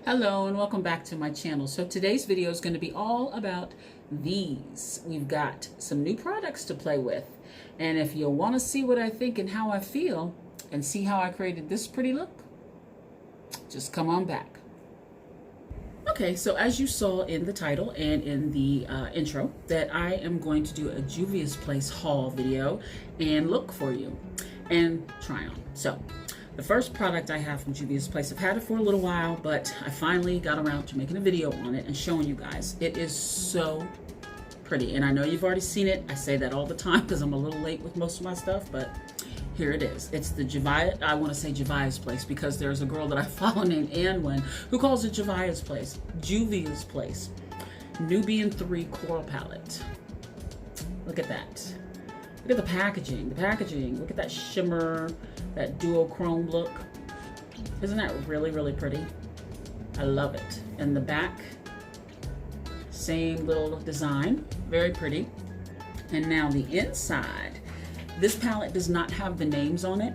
Hello and welcome back to my channel. So today's video is going to be all about these. We've got some new products to play with. And if you want to see what I think and how I feel and see how I created this pretty look, just come on back. Okay, so as you saw in the title and in the intro, that I am going to do a Juvia's Place haul video and look for you and try on. So the first product I have from Juvia's Place, I've had it for a little while, but I finally got around to making a video on it and showing you guys. It is so pretty, and I know you've already seen it. I say that all the time because I'm a little late with most of my stuff, but here it is. It's the Juvia, I want to say Juvia's Place because there's a girl that I follow named Anwen who calls it Juvia's Place. Juvia's Place. Nubian 3 Coral Palette. Look at that. Look at the packaging. The packaging. Look at that shimmer, that duochrome look. Isn't that really, really pretty? I love it. And the back, same little design. Very pretty. And now the inside. This palette does not have the names on it.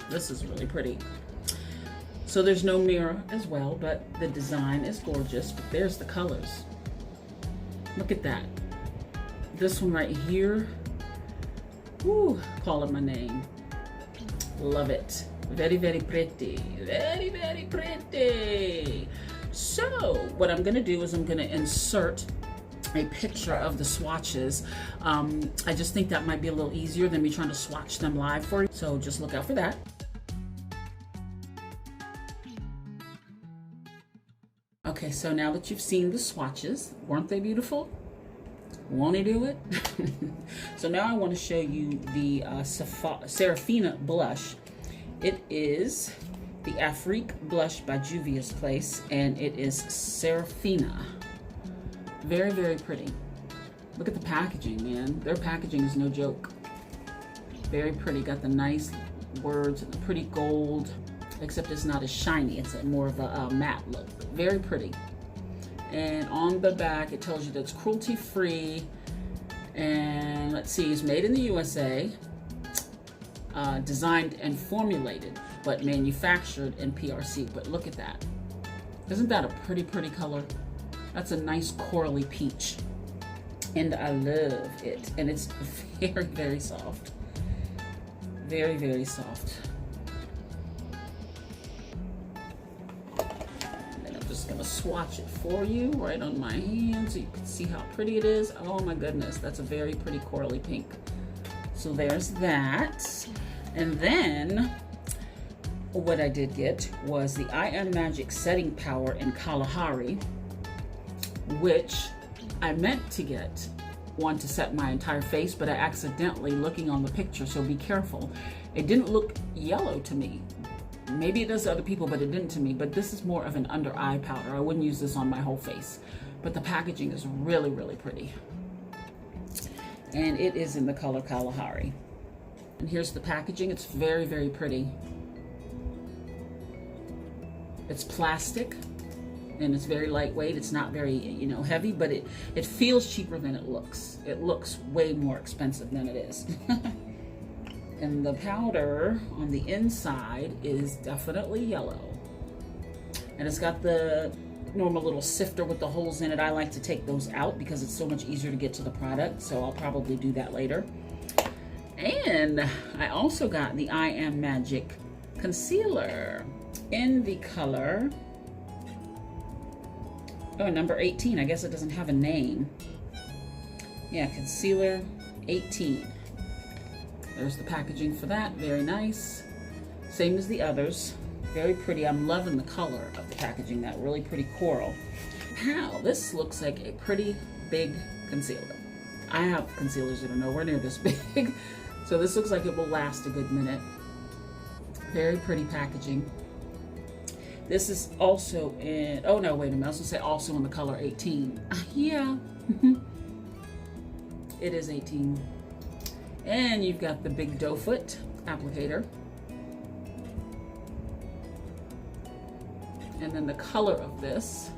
This is really pretty. So there's no mirror as well, but the design is gorgeous. But there's the colors. Look at that. This one right here. Woo, calling my name. Love it. Very, very pretty. Very, very pretty. So what I'm gonna do is I'm gonna insert a picture of the swatches. I just think that might be a little easier than me trying to swatch them live for you. So just look out for that. Okay, so now that you've seen the swatches, weren't they beautiful? Want to do it? So now I want to show you the Serafina blush. It is the Afrique blush by Juvia's Place, and it is Serafina. Very, very pretty. Look at the packaging, man. Their packaging is no joke. Very pretty. Got the nice words and the pretty gold, except it's not as shiny. It's more of a matte look. Very pretty. And on the back, it tells you that it's cruelty-free. And let's see, it's made in the USA, designed and formulated, but manufactured in PRC. But look at that. Isn't that a pretty, pretty color? That's a nice corally peach. And I love it. And it's very, very soft. Very, very soft. Gonna swatch it for you right on my hand so you can see how pretty it is. Oh my goodness, that's a very pretty corally pink. So there's that. And then what I did get was the I Am Magic Setting Power in Kalahari, which I meant to get one to set my entire face, but I accidentally looking on the picture, so be careful. It didn't look yellow to me. Maybe it does to other people, but it didn't to me. But this is more of an under eye powder. I wouldn't use this on my whole face. But the packaging is really, really pretty. And it is in the color Kalahari. And here's the packaging. It's very, very pretty. It's plastic and it's very lightweight. It's not very, heavy, but it feels cheaper than it looks. It looks way more expensive than it is. And the powder on the inside is definitely yellow. And it's got the normal little sifter with the holes in it. I like to take those out because it's so much easier to get to the product, so I'll probably do that later. And I also got the I Am Magic Concealer in the color, number 18. I guess it doesn't have a name. Yeah, Concealer 18. There's the packaging for that, very nice. Same as the others, very pretty. I'm loving the color of the packaging, that really pretty coral. Wow, this looks like a pretty big concealer. I have concealers that are nowhere near this big, so this looks like it will last a good minute. Very pretty packaging. This is also in, oh no, wait a minute, I was gonna say also in the color 18. Yeah, it is 18. And you've got the big doe foot applicator. And then the color of this.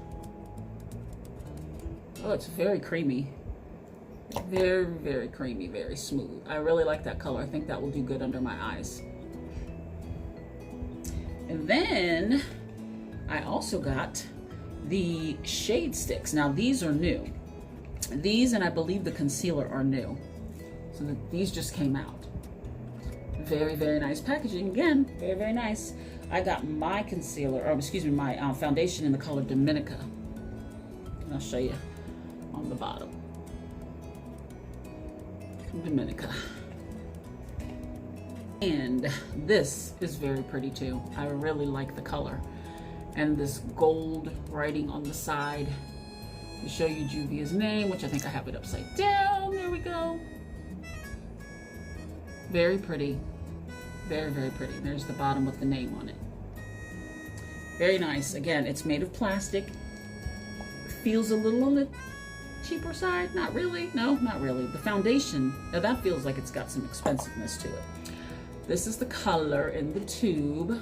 Oh, it's very creamy. Very, very creamy, very smooth. I really like that color. I think that will do good under my eyes. And then I also got the shade sticks. Now these are new. These, and I believe the concealer, are new. So these just came out. Very, very nice packaging. Again, very, very nice. I got my concealer, or excuse me, my foundation in the color Dominica. And I'll show you on the bottom. Dominica. And this is very pretty too. I really like the color. And this gold writing on the side to show you Juvia's name, which I think I have it upside down. There we go. Very pretty. Very, very pretty. There's the bottom with the name on it. Very nice. Again, it's made of plastic. Feels a little on the cheaper side. Not really. No, not really. The foundation, now that feels like it's got some expensiveness to it. This is the color in the tube.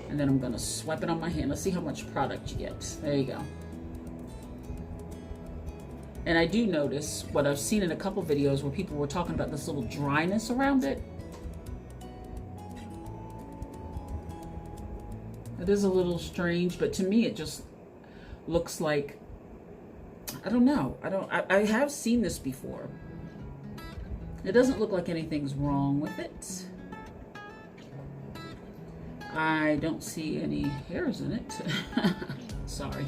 And then I'm going to swipe it on my hand. Let's see how much product you get. There you go. And I do notice what I've seen in a couple videos where people were talking about this little dryness around it. It is a little strange, but to me it just looks like, I don't know. I have seen this before. It doesn't look like anything's wrong with it. I don't see any hairs in it. Sorry.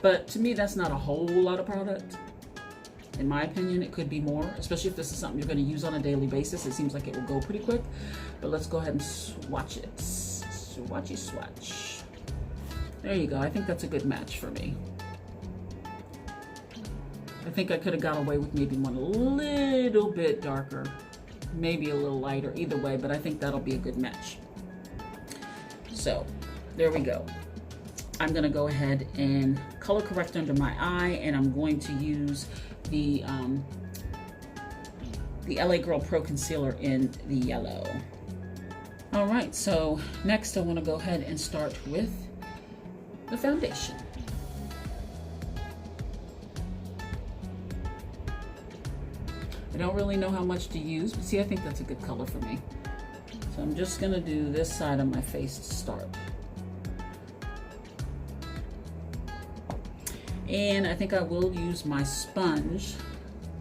But to me, that's not a whole lot of product. In my opinion, it could be more, especially if this is something you're going to use on a daily basis. It seems like it will go pretty quick. But let's go ahead and swatch it. Swatchy swatch. There you go. I think that's a good match for me. I think I could have got away with maybe one a little bit darker, maybe a little lighter, either way, but I think that'll be a good match. So there we go. I'm gonna go ahead and color correct under my eye, and I'm going to use the LA Girl Pro Concealer in the yellow. All right, so next I wanna go ahead and start with the foundation. I don't really know how much to use, but see, I think that's a good color for me. So I'm just gonna do this side of my face to start. And I think I will use my sponge.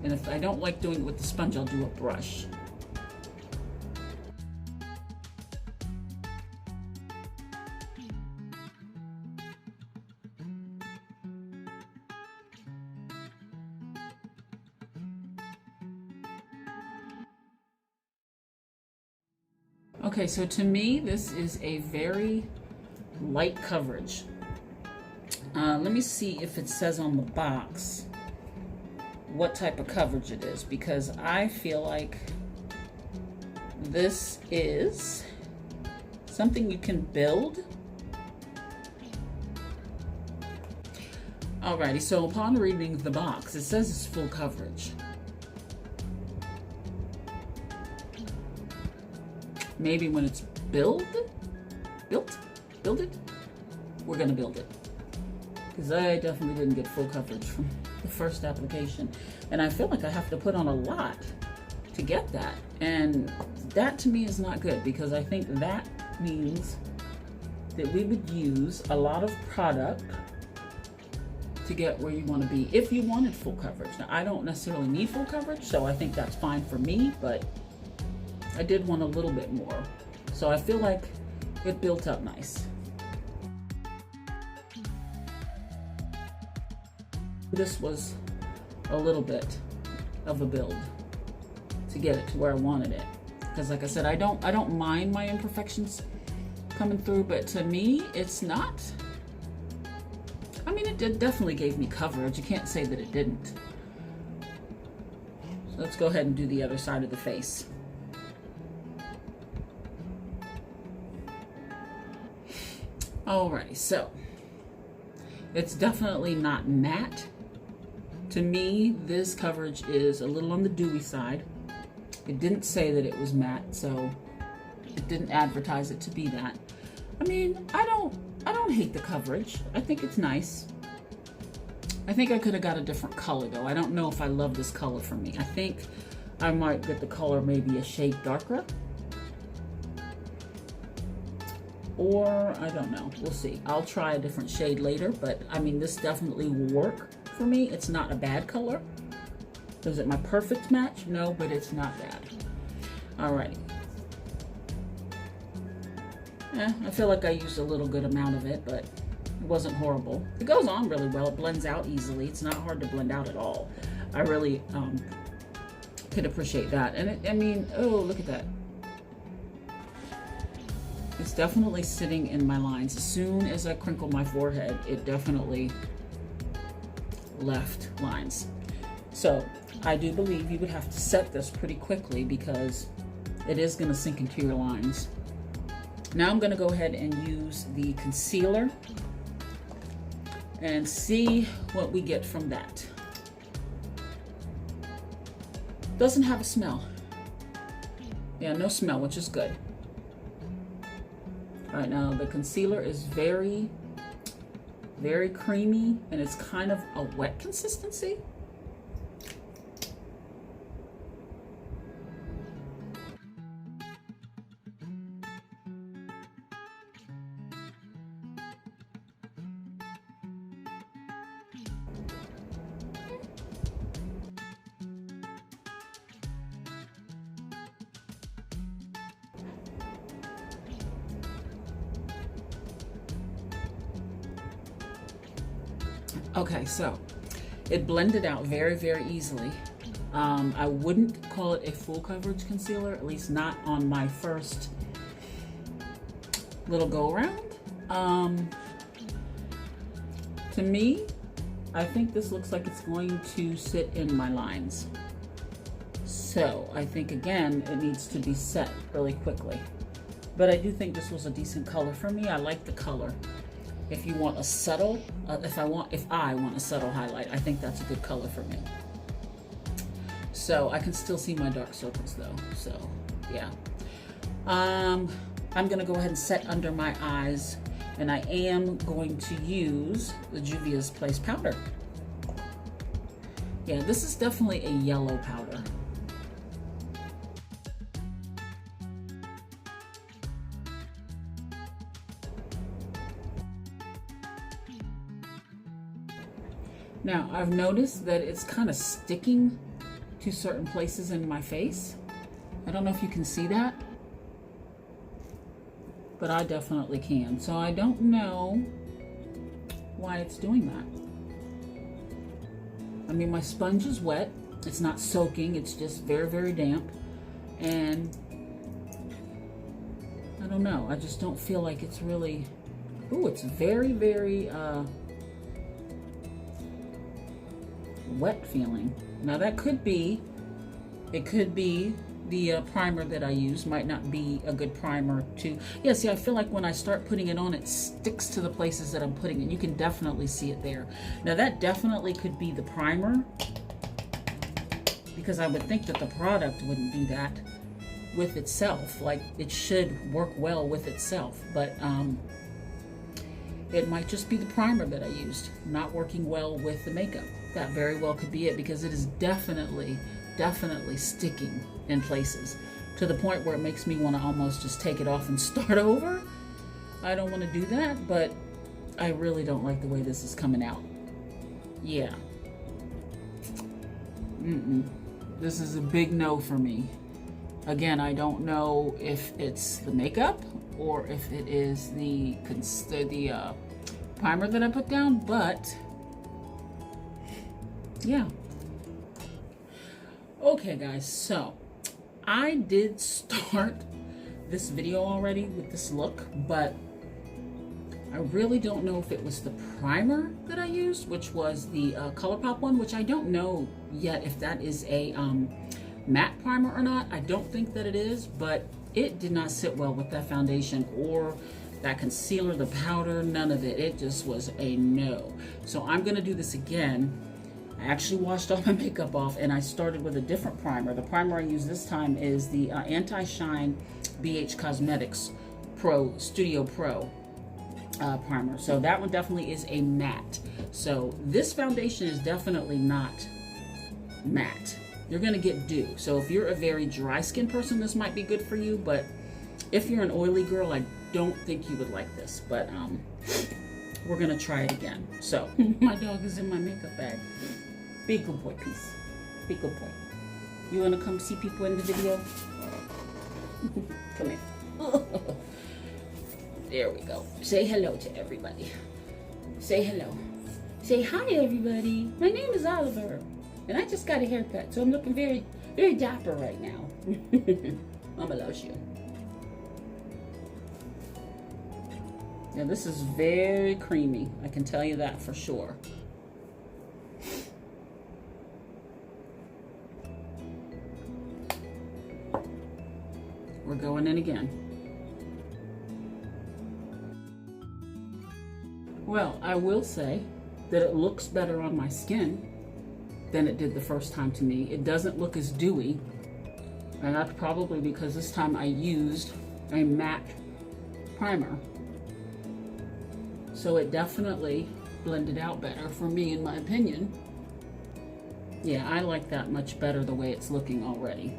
And if I don't like doing it with the sponge, I'll do a brush. Okay, so to me, this is a very light coverage. Let me see if it says on the box what type of coverage it is, because I feel like this is something you can build. Alrighty, so upon reading the box, it says it's full coverage. Maybe when it's built it, we're gonna build it. Because I definitely didn't get full coverage from the first application. And I feel like I have to put on a lot to get that. And that to me is not good, because I think that means that we would use a lot of product to get where you want to be if you wanted full coverage. Now, I don't necessarily need full coverage, so I think that's fine for me, but I did want a little bit more. So I feel like it built up nice. This was a little bit of a build to get it to where I wanted it. Because like I said, I don't mind my imperfections coming through, but to me, it's not. I mean, it definitely gave me coverage. You can't say that it didn't. So let's go ahead and do the other side of the face. Alrighty, so it's definitely not matte. To me, this coverage is a little on the dewy side. It didn't say that it was matte, so it didn't advertise it to be that. I mean, I don't hate the coverage. I think it's nice. I think I could have got a different color though. I don't know if I love this color for me. I think I might get the color maybe a shade darker. or I don't know. We'll see. I'll try a different shade later, but I mean, this definitely will work for me. It's not a bad color. Is it my perfect match? No, but it's not bad. Alrighty. I feel like I used a little good amount of it, but it wasn't horrible. It goes on really well. It blends out easily. It's not hard to blend out at all. I really could appreciate that. And I mean, oh, look at that. It's definitely sitting in my lines. As soon as I crinkle my forehead, it definitely left lines. So I do believe you would have to set this pretty quickly because it is going to sink into your lines. Now I'm going to go ahead and use the concealer and see what we get from that. Doesn't have a smell. Yeah, no smell, which is good. All right, now the concealer is very, very creamy, and it's kind of a wet consistency. Okay, so it blended out very, very easily. I wouldn't call it a full coverage concealer, at least not on my first little go around. To me, I think this looks like it's going to sit in my lines. So I think, again, it needs to be set really quickly. But I do think this was a decent color for me. I like the color. If you want a subtle, if I want a subtle highlight, I think that's a good color for me. So I can still see my dark circles though, so yeah. I'm gonna go ahead and set under my eyes, and I am going to use the Juvia's Place powder. Yeah, this is definitely a yellow powder. Now, I've noticed that it's kind of sticking to certain places in my face. I don't know if you can see that, but I definitely can. So I don't know why it's doing that. I mean, my sponge is wet. It's not soaking. It's just very, very damp. And I don't know. I just don't feel like it's really, ooh, it's very, very, wet feeling. Now that could be, it could be the primer that I use might not be a good primer to, yeah, see, I feel like when I start putting it on, it sticks to the places that I'm putting it. You can definitely see it there. Now that definitely could be the primer, because I would think that the product wouldn't do that with itself. Like, it should work well with itself, but it might just be the primer that I used not working well with the makeup. That very well could be it, because it is definitely sticking in places to the point where it makes me want to almost just take it off and start over. I don't want to do that, but I really don't like the way this is coming out. Yeah. This is a big no for me. Again, I don't know if it's the makeup or if it is the primer that I put down, but yeah. Okay guys, so I did start this video already with this look, but I really don't know if it was the primer that I used, which was the ColourPop one, which I don't know yet if that is a matte primer or not. I don't think that it is, but it did not sit well with that foundation or that concealer, the powder, none of it. It just was a no. So I'm gonna do this again. I actually washed all my makeup off and I started with a different primer. The primer I use this time is the Anti-Shine BH Cosmetics Studio Pro primer. So that one definitely is a matte. So this foundation is definitely not matte. You're gonna get dew. So if you're a very dry skin person, this might be good for you, but If you're an oily girl, I don't think you would like this, but we're gonna try it again. So, my dog is in my makeup bag. Be a good boy, peace. Be a good boy. You wanna come see people in the video? Come here. There we go. Say hello to everybody. Say hello. Say hi, everybody. My name is Oliver, and I just got a haircut, so I'm looking very, very dapper right now. Mama loves you. Yeah, this is very creamy. I can tell you that for sure. We're going in again. Well, I will say that it looks better on my skin than it did the first time to me. It doesn't look as dewy, and that's probably because this time I used a matte primer. So it definitely blended out better for me, in my opinion. Yeah, I like that much better the way it's looking already.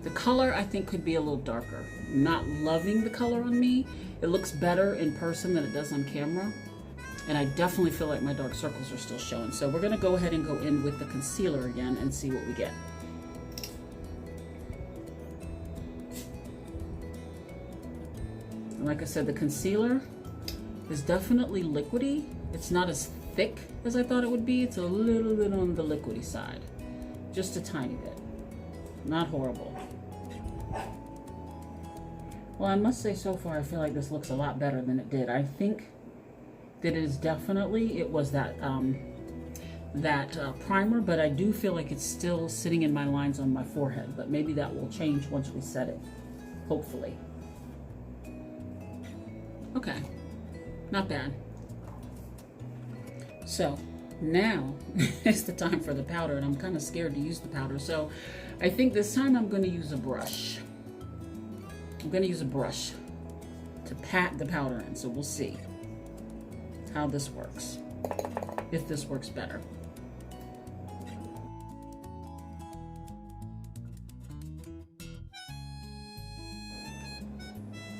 The color, I think, could be a little darker. Not loving the color on me. It looks better in person than it does on camera. And I definitely feel like my dark circles are still showing. So we're gonna go ahead and go in with the concealer again and see what we get. And like I said, the concealer is definitely liquidy. It's not as thick as I thought it would be. It's a little bit on the liquidy side. Just a tiny bit. Not horrible. Well, I must say so far I feel like this looks a lot better than it did. I think that it was that primer, but I do feel like it's still sitting in my lines on my forehead, but maybe that will change once we set it, hopefully. Okay, not bad. So now it's the time for the powder, and I'm kind of scared to use the powder, so I think this time I'm going to use a brush. I'm going to use a brush to pat the powder in, so we'll see how this works, if this works better.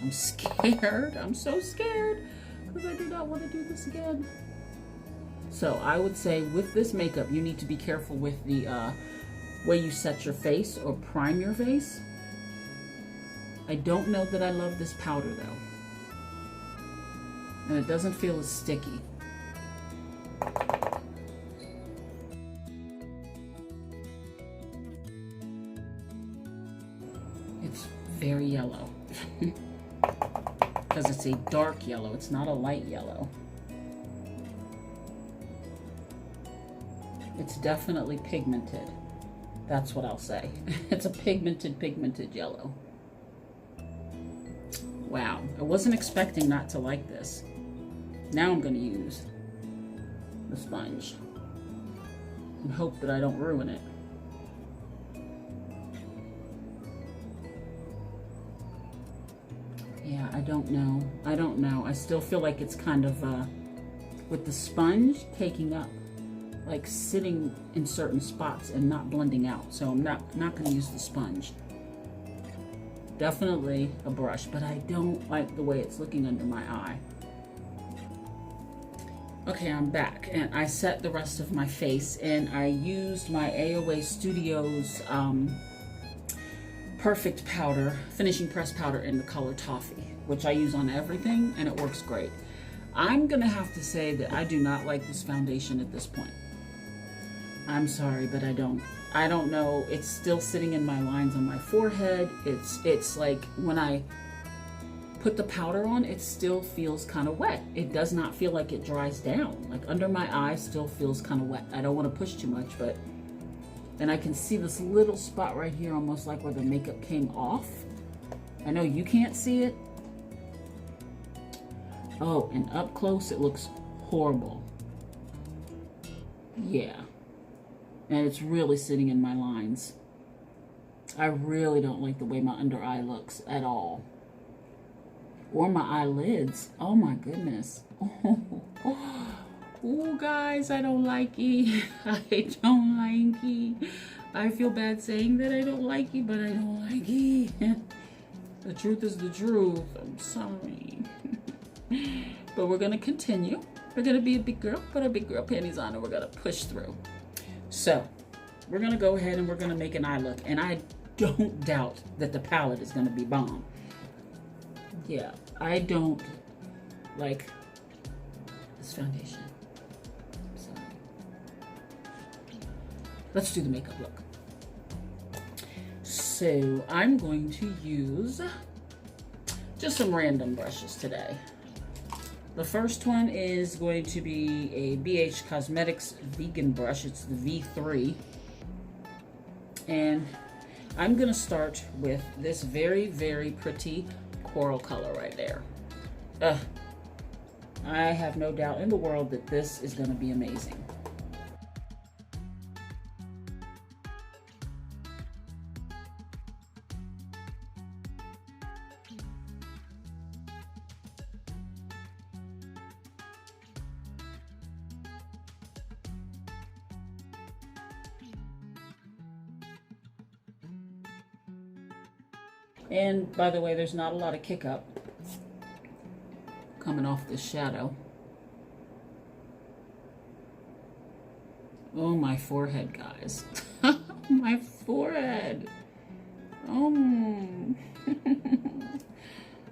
I'm scared. I'm so scared because I do not want to do this again. So I would say with this makeup, you need to be careful with the way you set your face or prime your face. I don't know that I love this powder though. And it doesn't feel as sticky. It's very yellow. Because it's a dark yellow, it's not a light yellow. It's definitely pigmented. That's what I'll say. It's a pigmented yellow. Wow, I wasn't expecting not to like this. Now I'm going to use the sponge and hope that I don't ruin it. Yeah, I don't know. I still feel like it's kind of, with the sponge taking up, like sitting in certain spots and not blending out. So I'm not going to use the sponge. Definitely a brush, but I don't like the way it's looking under my eye. Okay, I'm back, and I set the rest of my face, and I used my AOA Studios Perfect Powder, Finishing Press Powder in the color Toffee, which I use on everything, and it works great. I'm gonna have to say that I do not like this foundation at this point. I'm sorry, but I don't know. It's still sitting in my lines on my forehead. It's like when I put the powder on, it still feels kind of wet. It does not feel like it dries down. Like under my eye still feels kind of wet. I don't want to push too much, but then I can see this little spot right here, almost like where the makeup came off. I know you can't see it. Oh, and up close it looks horrible. Yeah. And it's really sitting in my lines. I really don't like the way my under eye looks at all. Or my eyelids. Oh my goodness. Oh, guys, I don't like it. I don't like it. I feel bad saying that I don't like it, but I don't like it. The truth is the truth. I'm sorry. But we're going to continue. We're going to be a big girl, put our big girl panties on, and we're going to push through. So, we're going to go ahead and we're going to make an eye look. And I don't doubt that the palette is going to be bomb. Yeah, I don't like this foundation. Sorry. Let's do the makeup look. So I'm going to use just some random brushes today. The first one is going to be a BH Cosmetics vegan brush. It's the V3. And I'm going to start with this very, very pretty coral color right there. I have no doubt in the world that this is going to be amazing. And by the way, there's not a lot of kick up coming off this shadow. Oh, my forehead, guys. My forehead. Oh.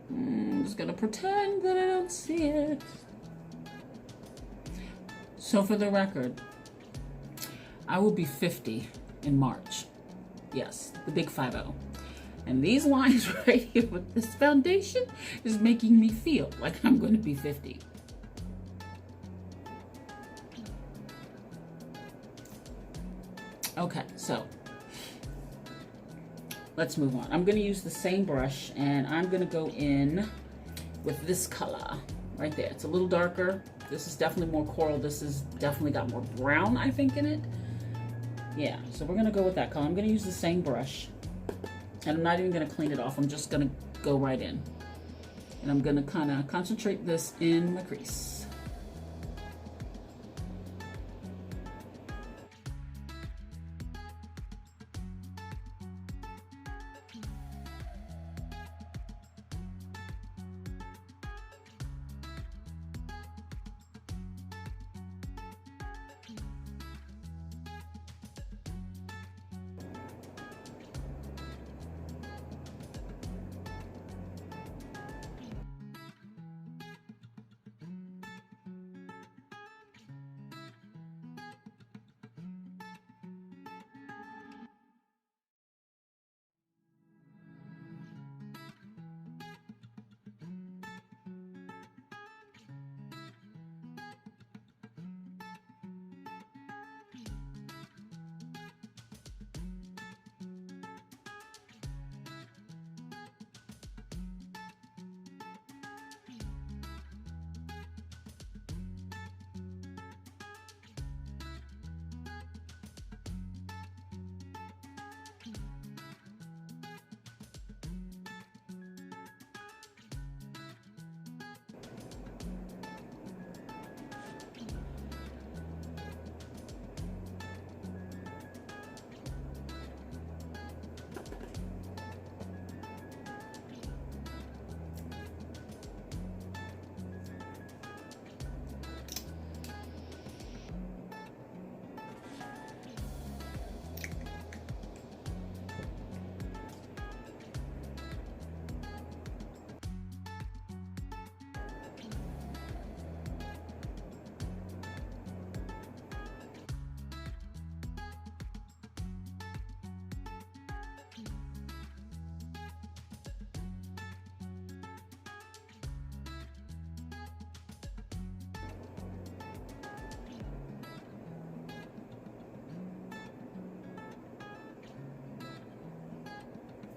I'm just gonna pretend that I don't see it. So for the record, I will be 50 in March. Yes, the big 50. And these lines right here with this foundation is making me feel like I'm going to be 50. Okay, so let's move on. I'm going to use the same brush and I'm going to go in with this color right there. It's a little darker. This is definitely more coral. This has definitely got more brown, I think, in it. Yeah, so we're going to go with that color. I'm going to use the same brush. And I'm not even going to clean it off. I'm just going to go right in. And I'm going to kind of concentrate this in my crease.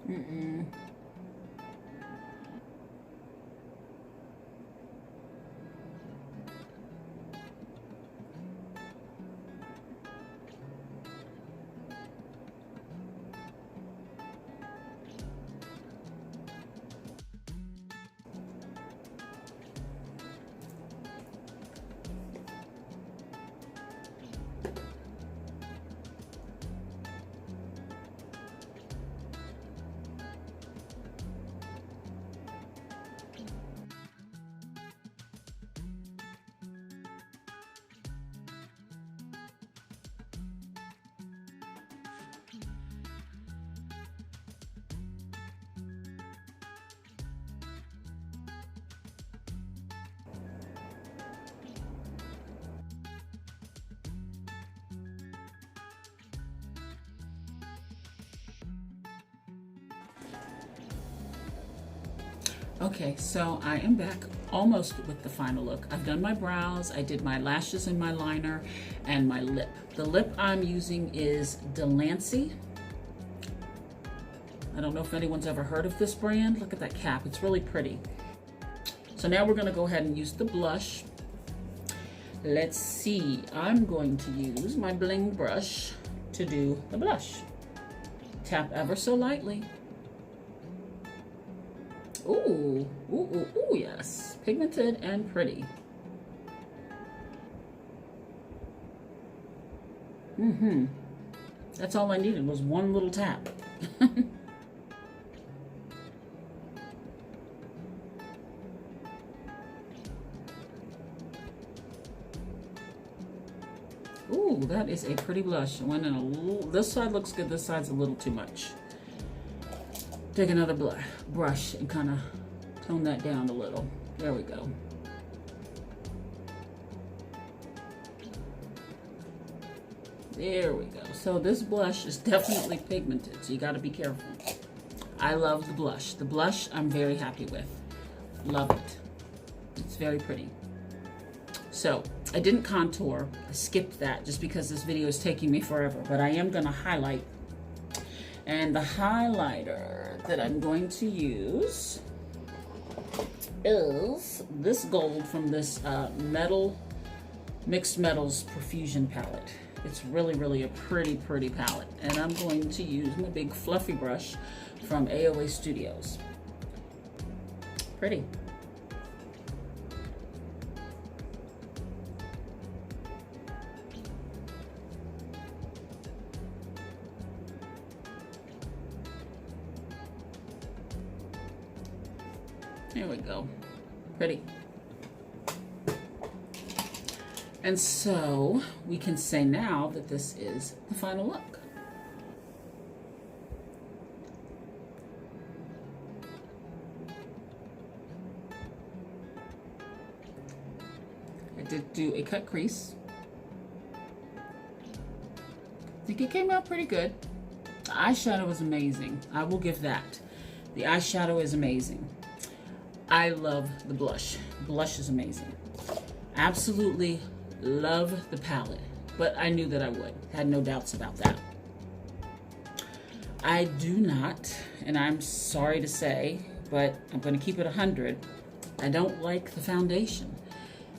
Mm-mm. Okay, so I am back almost with the final look. I've done my brows, I did my lashes and my liner, and my lip. The lip I'm using is Delancey. I don't know if anyone's ever heard of this brand. Look at that cap, it's really pretty. So now we're gonna go ahead and use the blush. Let's see, I'm going to use my bling brush to do the blush. Tap ever so lightly. Ooh, ooh, ooh, ooh, yes. Pigmented and pretty. That's all I needed was one little tap. Ooh, that is a pretty blush. I went in a little, this side looks good, this side's a little too much. Take another brush and kind of tone that down a little. There we go. There we go. So this blush is definitely pigmented, so you got to be careful. I love the blush. The blush I'm very happy with. Love it. It's very pretty. So I didn't contour. I skipped that just because this video is taking me forever, but I am going to highlight. And the highlighter that I'm going to use is this gold from this Mixed Metals Profusion palette. It's really, really a pretty, pretty palette. And I'm going to use my big fluffy brush from AOA Studios. Pretty. There we go. Pretty. And so we can say now that this is the final look. I did do a cut crease. I think it came out pretty good. The eyeshadow is amazing. I will give that. The eyeshadow is amazing. I love the blush. Blush is amazing. Absolutely love the palette, but I knew that I would. Had no doubts about that. I do not, and I'm sorry to say, but I'm going to keep it 100. I don't like the foundation.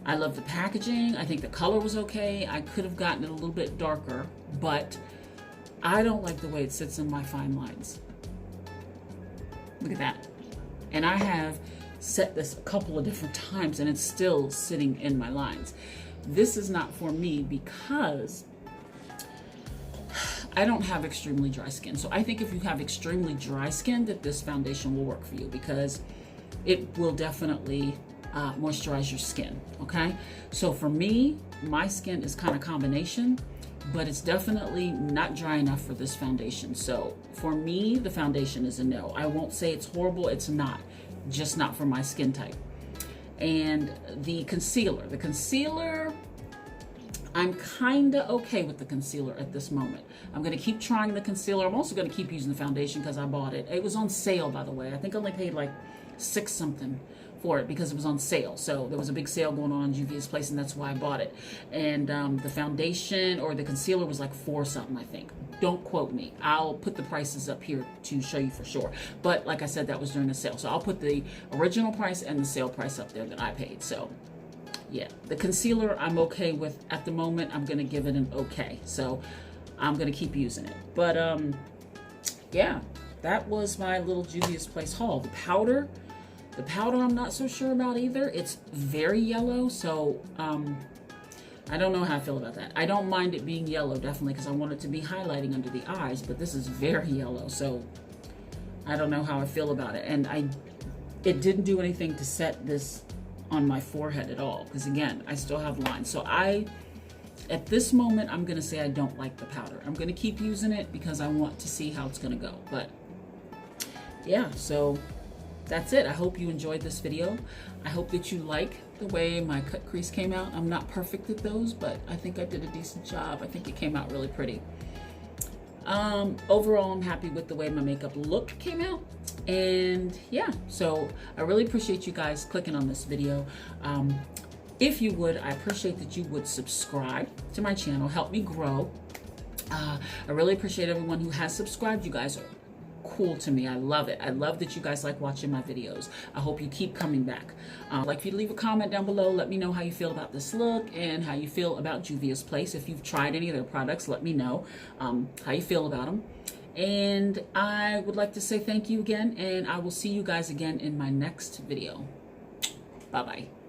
I love the packaging. I think the color was okay. I could have gotten it a little bit darker, but I don't like the way it sits in my fine lines. Look at that. And I have set this a couple of different times and it's still sitting in my lines. This is not for me because I don't have extremely dry skin. So I think if you have extremely dry skin, that this foundation will work for you because it will definitely moisturize your skin, okay? So for me, my skin is kind of combination, but it's definitely not dry enough for this foundation. So for me, the foundation is a no. I won't say it's horrible, it's not. Just not for my skin type. And the concealer, I'm kind of okay with the concealer at this moment. I'm going to keep trying the concealer. I'm also going to keep using the foundation because I bought it. It was on sale, by the way. I think I only paid like $6 something for it because it was on sale. So there was a big sale going on Juvia's place, and that's why I bought it. And the foundation or the concealer was like $4 something, I think. Don't quote me. I'll put the prices up here to show you for sure. But like I said, that was during the sale. So I'll put the original price and the sale price up there that I paid. So yeah, the concealer I'm okay with at the moment. I'm going to give it an okay. So I'm going to keep using it. But yeah, that was my little Juvia's Place haul. The powder I'm not so sure about either. It's very yellow, so I don't know how I feel about that. I don't mind it being yellow, definitely, because I want it to be highlighting under the eyes, but this is very yellow, so I don't know how I feel about it. And it didn't do anything to set this on my forehead at all, because again, I still have lines. So at this moment, I'm going to say I don't like the powder. I'm going to keep using it because I want to see how it's going to go. But yeah, so that's it. I hope you enjoyed this video. I hope that you like the way my cut crease came out. I'm not perfect at those, but I think I did a decent job. I think it came out really pretty. Overall, I'm happy with the way my makeup look came out. And yeah, so I really appreciate you guys clicking on this video. If you would, I appreciate that you would subscribe to my channel, help me grow. I really appreciate everyone who has subscribed. You guys are cool to me. I love it. I love that you guys like watching my videos. I hope you keep coming back. Like for you to leave a comment down below. Let me know how you feel about this look and how you feel about Juvia's Place. If you've tried any of their products, let me know how you feel about them. And I would like to say thank you again, and I will see you guys again in my next video. Bye-bye.